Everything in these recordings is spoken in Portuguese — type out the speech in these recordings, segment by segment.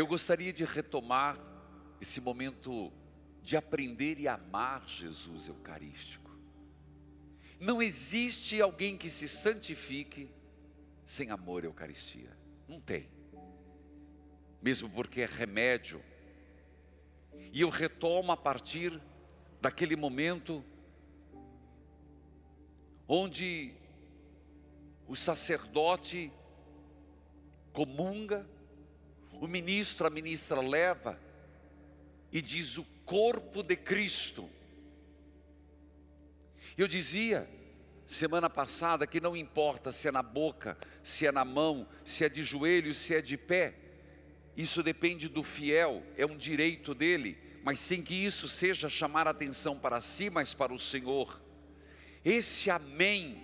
Eu gostaria de retomar esse momento de aprender e amar Jesus eucarístico. Não existe alguém que se santifique sem amor à Eucaristia. Não tem. Mesmo porque é remédio. E eu retomo a partir daquele momento onde o sacerdote comunga, o ministro, a ministra leva e diz o corpo de Cristo. Eu dizia semana passada que não importa se é na boca, se é na mão, se é de joelho, se é de pé. Isso depende do fiel, é um direito dele, mas sem que isso seja chamar a atenção para si, mas para o Senhor. Esse amém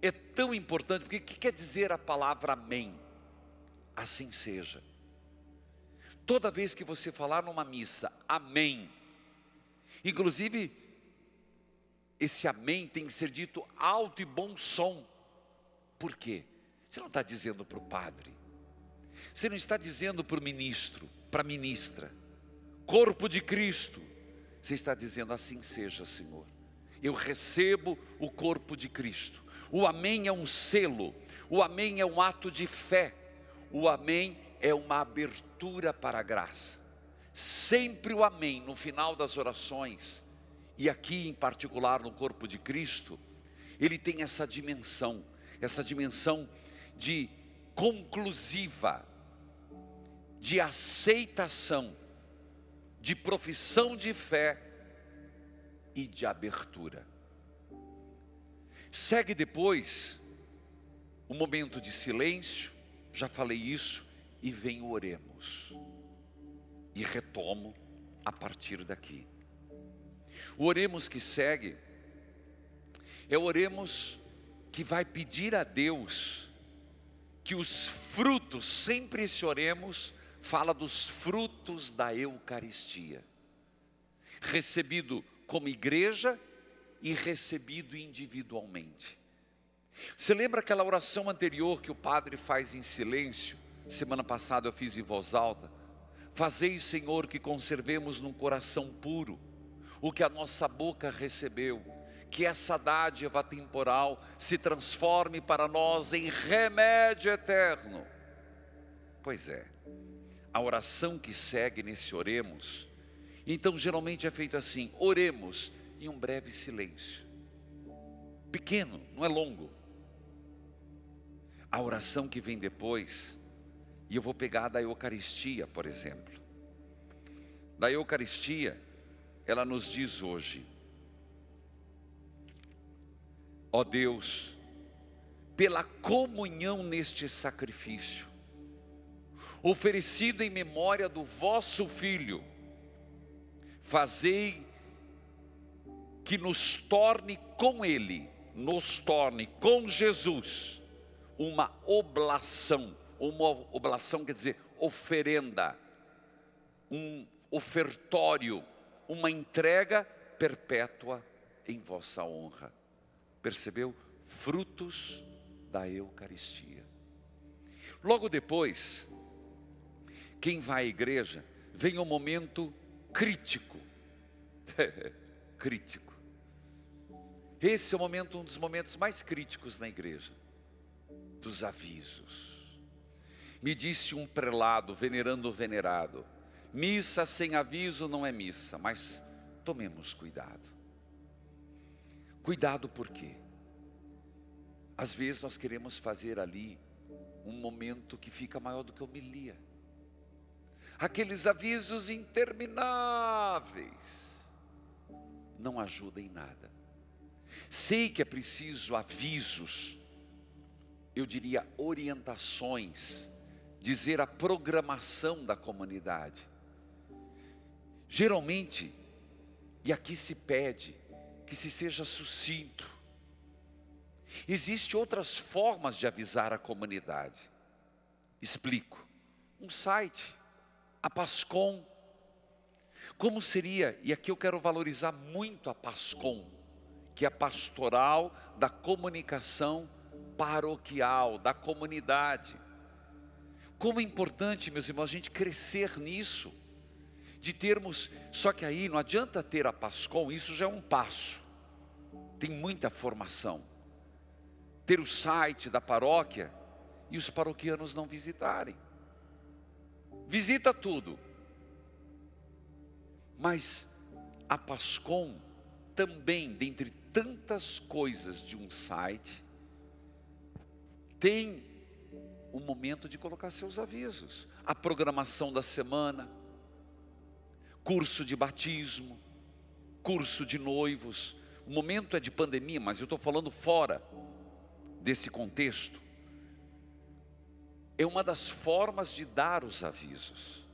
é tão importante, porque o que quer dizer a palavra amém? Assim seja. Toda vez que você falar numa missa, amém. Inclusive, esse amém tem que ser dito alto e bom som. Por quê? Você não está dizendo para o padre. Você não está dizendo para o ministro, para a ministra. Corpo de Cristo. Você está dizendo assim seja, Senhor. Eu recebo o corpo de Cristo. O amém é um selo. O amém é um ato de fé. O amém é uma abertura para a graça. Sempre o amém no final das orações, e aqui em particular no corpo de Cristo, ele tem essa dimensão de conclusiva, de aceitação, de profissão de fé e de abertura. Segue depois um momento de silêncio, já falei isso, e vem o oremos. E retomo a partir daqui. O oremos que segue é o oremos que vai pedir a Deus que os frutos, sempre esse oremos fala dos frutos da Eucaristia, recebido como igreja e recebido individualmente. Você lembra aquela oração anterior que o padre faz em silêncio? Semana passada eu fiz em voz alta. Fazei, Senhor, que conservemos num coração puro o que a nossa boca recebeu, que essa dádiva temporal se transforme para nós em remédio eterno. Pois é, a oração que segue nesse oremos, então geralmente é feito assim: oremos em um breve silêncio, pequeno, não é longo. A oração que vem depois, e eu vou pegar da Eucaristia, por exemplo. Da Eucaristia, ela nos diz hoje: ó Deus, pela comunhão neste sacrifício, oferecido em memória do vosso Filho, fazei que nos torne com Ele, nos torne com Jesus, uma oblação. Uma oblação quer dizer oferenda, um ofertório, uma entrega perpétua em vossa honra. Percebeu? Frutos da Eucaristia. Logo depois, quem vai à igreja, vem um momento crítico. Crítico. Esse é o momento, um dos momentos mais críticos na igreja. Dos avisos. Me disse um prelado, venerando o venerado: missa sem aviso não é missa, mas tomemos cuidado. Cuidado por quê? Às vezes nós queremos fazer ali um momento que fica maior do que a homilia. Aqueles avisos intermináveis não ajudam em nada. Sei que é preciso avisos, eu diria orientações, dizer a programação da comunidade. Geralmente, e aqui se pede que se seja sucinto. Existem outras formas de avisar a comunidade. Explico. Um site, a Pascom. Como seria, e aqui eu quero valorizar muito a Pascom, que é a pastoral da comunicação paroquial, da comunidade. Como é importante, meus irmãos, a gente crescer nisso, de termos, só que aí não adianta ter a PASCOM, isso já é um passo, tem muita formação. Ter o site da paróquia e os paroquianos não visitarem. Visita tudo. Mas a PASCOM também, dentre tantas coisas de um site, tem um momento de colocar seus avisos. A programação da semana, curso de batismo, curso de noivos. O momento é de pandemia, mas eu estou falando fora desse contexto. É uma das formas de dar os avisos.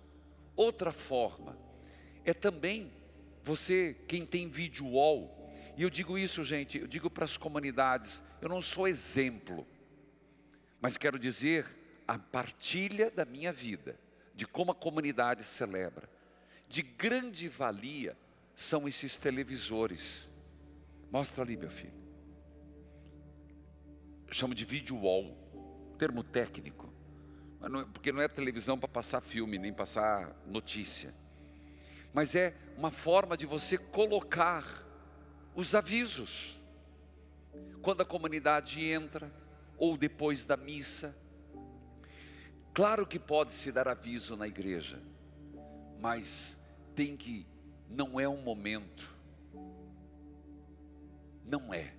Outra forma é também você, quem tem vídeo wall, e eu digo isso, gente, eu digo para as comunidades, eu não sou exemplo, mas quero dizer a partilha da minha vida, de como a comunidade celebra. De grande valia são esses televisores. Mostra ali, meu filho. Eu chamo de vídeo wall, termo técnico, porque não é televisão para passar filme, nem passar notícia. Mas é uma forma de você colocar os avisos. Quando a comunidade entra, ou depois da missa. Claro que pode se dar aviso na igreja, mas não é um momento. Não é.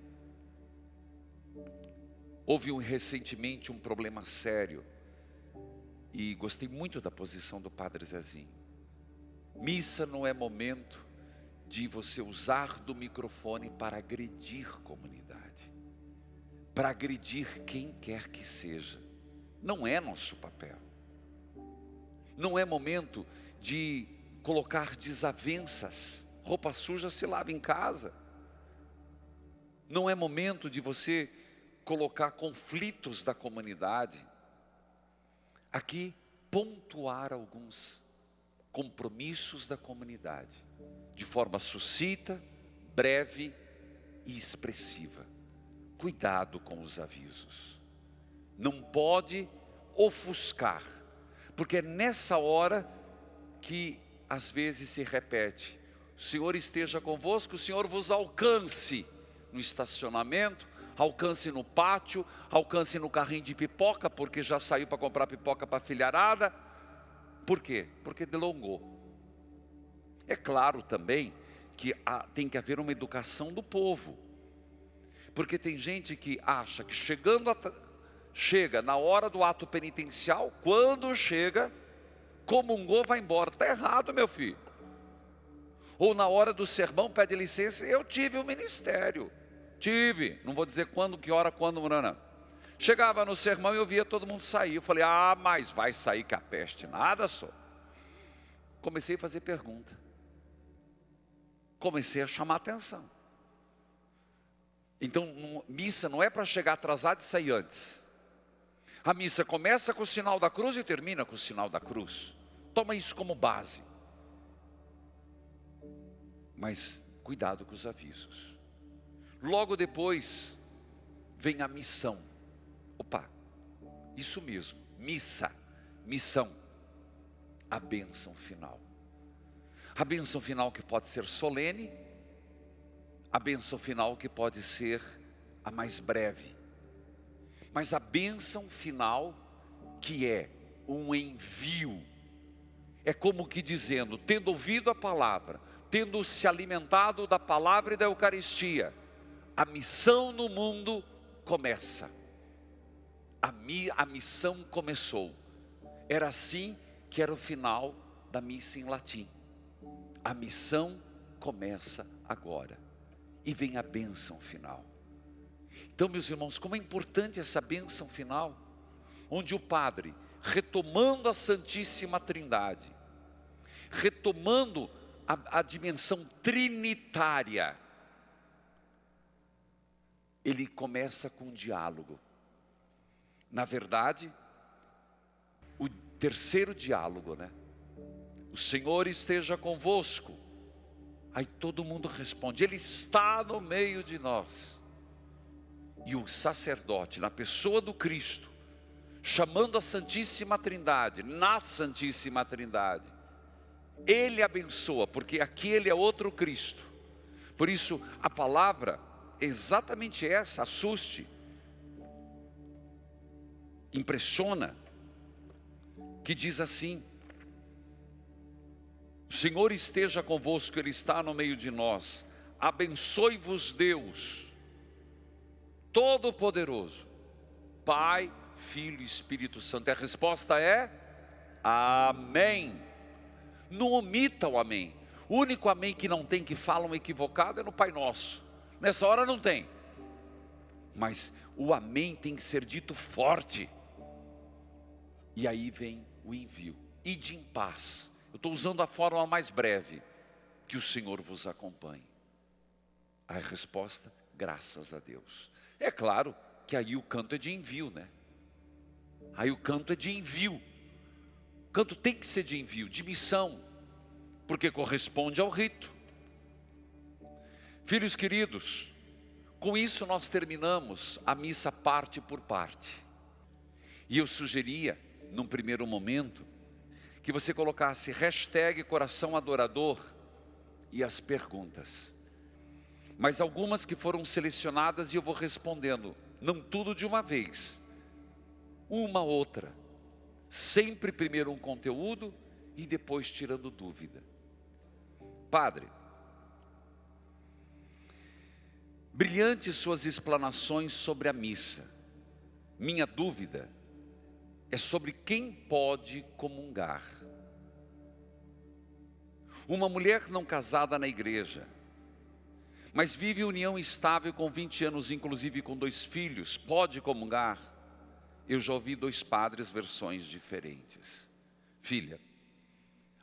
Houve recentemente um problema sério, e gostei muito da posição do Padre Zezinho. Missa não é momento de você usar do microfone para agredir comunidade, para agredir quem quer que seja. Não é nosso papel. Não é momento de colocar desavenças. Roupa suja se lava em casa. Não é momento de você colocar conflitos da comunidade. Aqui, pontuar alguns compromissos da comunidade, de forma sucinta, breve e expressiva. Cuidado com os avisos. Não pode ofuscar, porque é nessa hora que às vezes se repete: o Senhor esteja convosco, o Senhor vos alcance no estacionamento, alcance no pátio, alcance no carrinho de pipoca, porque já saiu para comprar pipoca para a filharada. Por quê? Porque delongou. É claro também que tem que haver uma educação do povo, porque tem gente que acha que chega na hora do ato penitencial, quando chega, comungou, vai embora. Está errado, meu filho. Ou na hora do sermão pede licença. Eu tive um ministério, não vou dizer quando, que hora, quando, não. Chegava no sermão e eu via todo mundo sair. Eu falei: mas vai sair que a peste nada só. Comecei a fazer pergunta, comecei a chamar atenção. Então, missa não é para chegar atrasado e sair antes. A missa começa com o sinal da cruz e termina com o sinal da cruz. Toma isso como base. Mas cuidado com os avisos. Logo depois vem a missão. Opa, isso mesmo, missão. A bênção final. A bênção final que pode ser solene, a bênção final que pode ser a mais breve. Mas a bênção final, que é um envio, é como que dizendo, tendo ouvido a palavra, tendo se alimentado da palavra e da Eucaristia, a missão no mundo começa. A missão começou. Era assim que era o final da missa em latim. A missão começa agora. E vem a bênção final. Então, meus irmãos, como é importante essa bênção final, onde o padre, retomando a Santíssima Trindade, retomando a dimensão trinitária, ele começa com um diálogo. Na verdade, o terceiro diálogo, né? O Senhor esteja convosco. Aí todo mundo responde: Ele está no meio de nós. E o sacerdote, na pessoa do Cristo, chamando a Santíssima Trindade, na Santíssima Trindade. Ele abençoa, porque aquele é outro Cristo. Por isso a palavra é exatamente essa, assuste, impressiona, que diz assim: o Senhor esteja convosco, Ele está no meio de nós, abençoe-vos Deus Todo-Poderoso, Pai, Filho e Espírito Santo. E a resposta é amém. Não omita o amém. O único amém que não tem, que falam equivocado, é no Pai Nosso. Nessa hora não tem. Mas o amém tem que ser dito forte. E aí vem o envio. Ide em paz. Eu estou usando a forma mais breve. Que o Senhor vos acompanhe. A resposta, graças a Deus. É claro que aí o canto é de envio, né? Aí o canto é de envio. O canto tem que ser de envio, de missão, porque corresponde ao rito. Filhos queridos, com isso nós terminamos a missa parte por parte. E eu sugeria, num primeiro momento, que você colocasse hashtag coração adorador e as perguntas. Mas algumas que foram selecionadas e eu vou respondendo, não tudo de uma vez, uma outra. Sempre primeiro um conteúdo e depois tirando dúvida. Padre, brilhantes suas explanações sobre a missa. Minha dúvida é sobre quem pode comungar. Uma mulher não casada na igreja, mas vive união estável com 20 anos, inclusive com 2 filhos, pode comungar? Eu já ouvi 2 padres, versões diferentes. Filha,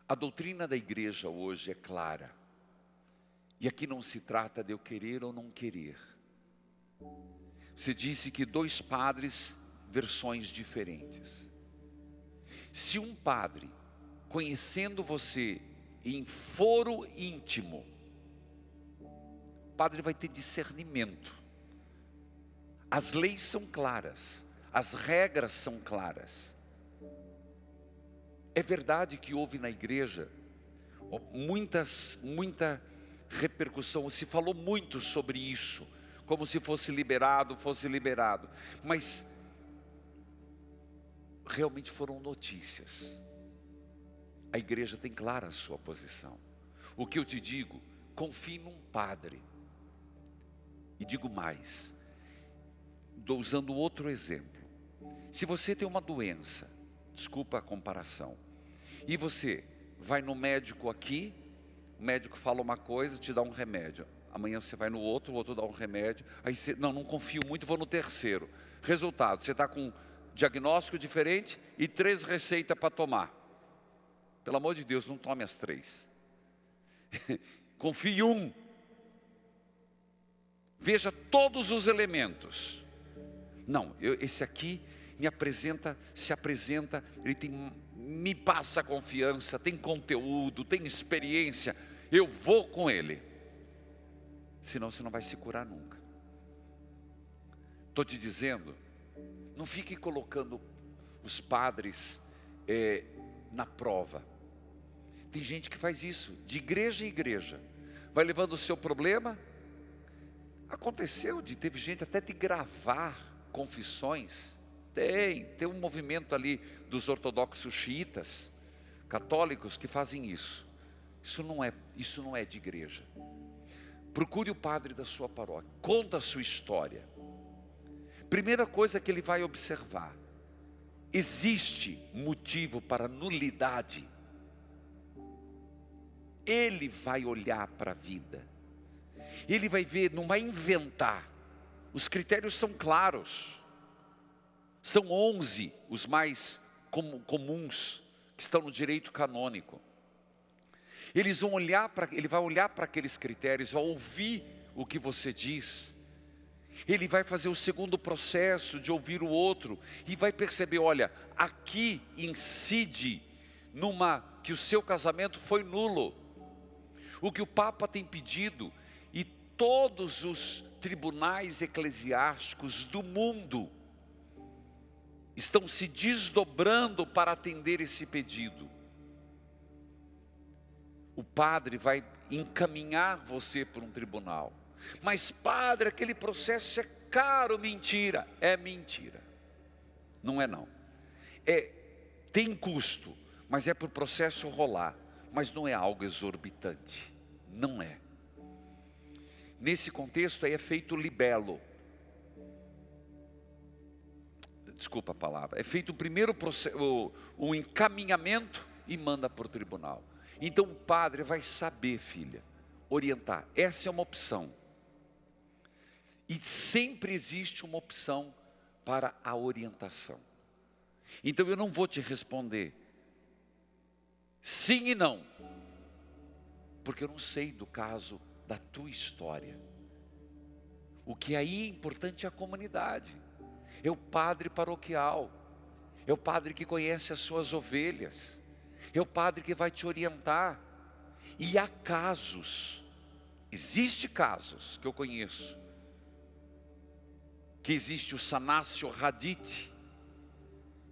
a doutrina da igreja hoje é clara. E aqui não se trata de eu querer ou não querer. Você disse que 2 padres, versões diferentes. Se um padre, conhecendo você em foro íntimo, o padre vai ter discernimento. As leis são claras. As regras são claras. É verdade que houve na igreja muita repercussão, se falou muito sobre isso, como se fosse liberado, mas realmente foram notícias. A igreja tem clara a sua posição. O que eu te digo, confie num padre. E digo mais, estou usando outro exemplo. Se você tem uma doença, desculpa a comparação, e você vai no médico aqui, o médico fala uma coisa, te dá um remédio. Amanhã você vai no outro, o outro dá um remédio. Aí você, não confio muito, vou no terceiro. Resultado, você está com um diagnóstico diferente e 3 receitas para tomar. Pelo amor de Deus, não tome as 3. Confie em um. Veja todos os elementos. Não, esse aqui se apresenta, ele me passa confiança, tem conteúdo, tem experiência, eu vou com ele. Senão você não vai se curar nunca. Estou te dizendo, não fique colocando os padres na prova. Tem gente que faz isso, de igreja em igreja, vai levando o seu problema. Aconteceu teve gente até de gravar confissões. Tem um movimento ali dos ortodoxos xiitas, católicos, que fazem isso. Isso não é de igreja. Procure o padre da sua paróquia, conta a sua história. Primeira coisa que ele vai observar: existe motivo para nulidade? Ele vai olhar para a vida, ele vai ver, não vai inventar. Os critérios são claros. São 11 os mais comuns que estão no direito canônico. Ele vai olhar para aqueles critérios, vai ouvir o que você diz. Ele vai fazer o segundo processo de ouvir o outro e vai perceber, olha, aqui incide que o seu casamento foi nulo. O que o Papa tem pedido e todos os tribunais eclesiásticos do mundo estão se desdobrando para atender esse pedido. O padre vai encaminhar você para um tribunal. Mas padre, aquele processo é caro. Mentira, é mentira. Não é não. Tem custo, mas é para o processo rolar. Mas não é algo exorbitante, não é. Nesse contexto aí é feito libelo. Desculpa a palavra. É feito um primeiro processo, um encaminhamento e manda para o tribunal. Então o padre vai saber, filha, orientar. Essa é uma opção. E sempre existe uma opção para a orientação. Então eu não vou te responder sim e não, porque eu não sei do caso da tua história. O que aí é importante é a comunidade, é o padre paroquial, é o padre que conhece as suas ovelhas, é o padre que vai te orientar. E há casos, existe casos que eu conheço, que existe o Sanásio Radite,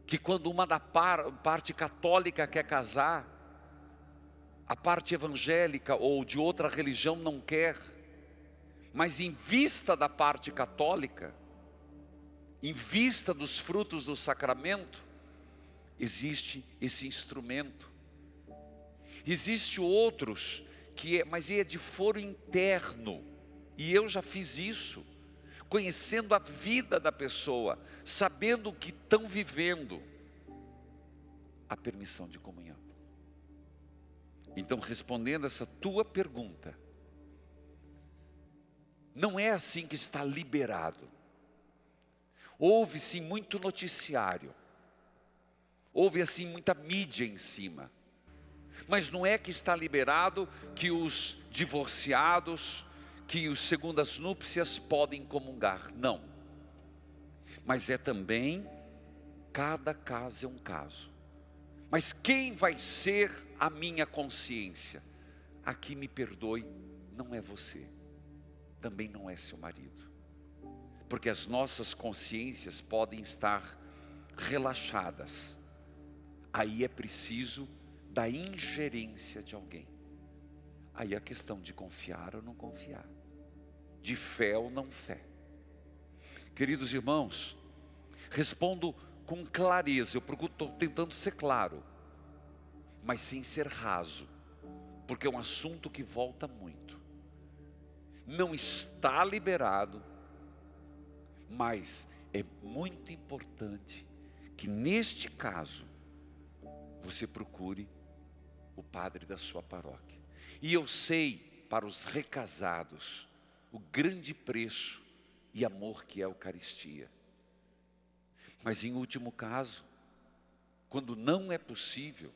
que quando uma da parte católica quer casar, a parte evangélica ou de outra religião não quer, mas em vista da parte católica, em vista dos frutos do sacramento, existe esse instrumento. Existe outros mas é de foro interno, e eu já fiz isso, conhecendo a vida da pessoa, sabendo o que estão vivendo, a permissão de comunhão. Então, respondendo essa tua pergunta, não é assim que está liberado. Houve sim muito noticiário, houve assim muita mídia em cima, mas não é que está liberado que os divorciados, que os segundas núpcias podem comungar, não. Mas é também, cada caso é um caso. Mas quem vai ser a minha consciência? Aqui me perdoe, não é você, também não é seu marido. Porque as nossas consciências podem estar relaxadas. Aí é preciso da ingerência de alguém. Aí é a questão de confiar ou não confiar, de fé ou não fé. Queridos irmãos, respondo com clareza, estou tentando ser claro, mas sem ser raso, porque é um assunto que volta muito. Não está liberado, mas é muito importante que neste caso, você procure o padre da sua paróquia. E eu sei, para os recasados, o grande preço e amor que é a Eucaristia. Mas em último caso, quando não é possível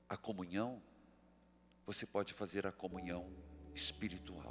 a comunhão, você pode fazer a comunhão espiritual.